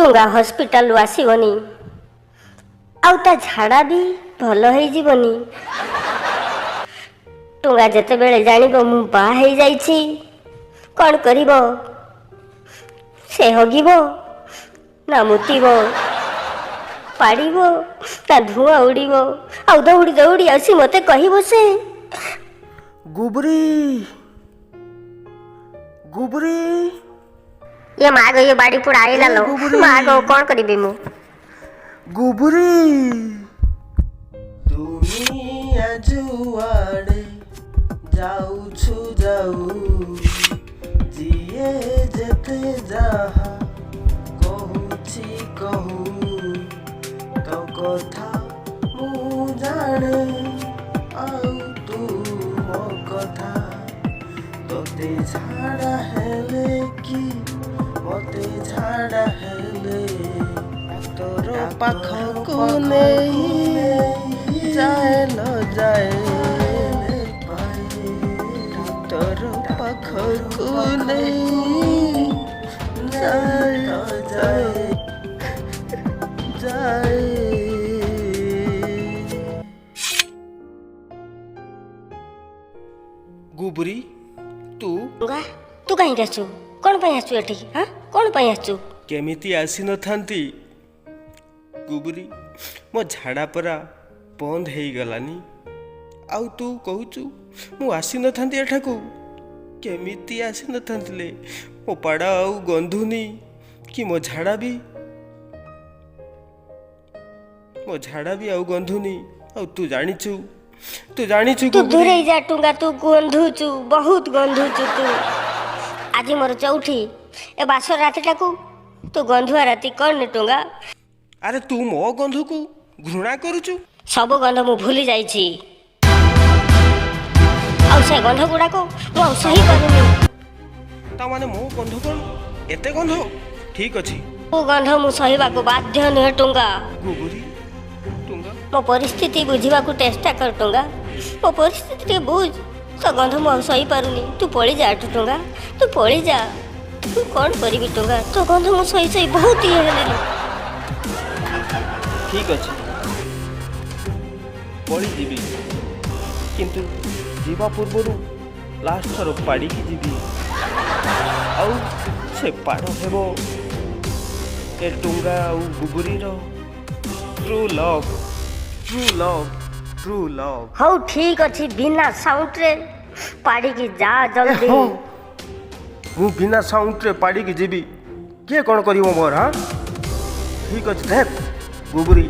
ଟୁଙ୍ଗା ହସ୍ପିଟାଲରୁ ଆସିବନି ଆଉ ତା ଝାଡ଼ା ବି ଭଲ ହେଇଯିବନି। ଟୁଙ୍ଗା ଯେତେବେଳେ ଜାଣିବ ମୁଁ ବାହା ହେଇଯାଇଛି କ'ଣ କରିବ? ସେ ହଗିବ ନା ମୁତିବ, ପାଡ଼ିବ ନା ଧୂଆଁ ଉଡ଼ିବ, ଆଉ ଦୌଡ଼ି ଦୌଡ଼ି ଆସି ମୋତେ କହିବ ସେ ଗୁବୁରି ଗୁବୁରି। ये माँ गो ये बाड़ी पुड़ा आइला लो माँ गो कौन करिबे मु गुबुरी दुनिया जुआड़े जाउछु जाऊ जिए जेते जाहा कहुछि कहू तो कथा मु जाने आउ तू मो कथा तोते झाड़ा हेले कि मते झाड़ा हेले तोर पाखको नहीं जाए न जाए तोर पाखको नहीं जाए न जाए जाए। गुबुरी तू तू कहीं आसु कौन ପାଇଁ ଆସୁ ଏଠିକି? हाँ कौन ପାଇଁ ଆସୁ? केमिति आसी न थांती गुबुरी मो झाड़ा परा बंद हो गलानी आउ तू कहूचु मु आसी न थांती एठाकू केमिति आसी न थांतले मो पाड़ा आउ गंधुनी कि मो झाड़ा भी आउ गंधुनी आउ तू जानिचु तू दूर जा टुंगा तू गंधुचु बहुत गंधुचु तू आज मोर चौठी ए बासर रातिटाकू तू गंधुआ राति कौन टुंगा? अरे तू मो गंध को घृणा करुचु सब गंध मु भूली जाइछि आउ से गंध गुड़ाको मु सही करूनी ता माने मो गंध कोन एते गंध ठीक अछि ओ गंध मु सहीबाको बाध्य नहे टुंगा। गुबुरी टुंगा मो परिस्थिति बुझीबा को चेष्टा कर टुंगा मो परिस्थिति के बुझ तो गंध मु सही पारुनी तू पळी जा टुंगा तू पळी जा तू कौन करिबी टुंगा तो गंध मु सही सही बहुत ही हेलेनी ठीक अछि पळी जीबी किंतु जीवा पूर्वरु लास्ट थर पाड़ी की जीबी आउ से पाड़ हेबो ए टुंगा आउ गुबुरी रो ट्रू लव हौ ठीक अछि बिना साउंड रे पाड़ी की जा जल्दी मु बिना साउंड रे पाड़ी की जीबी के कोन करिवो मोर? हां ठीक अछि देख गुबुरी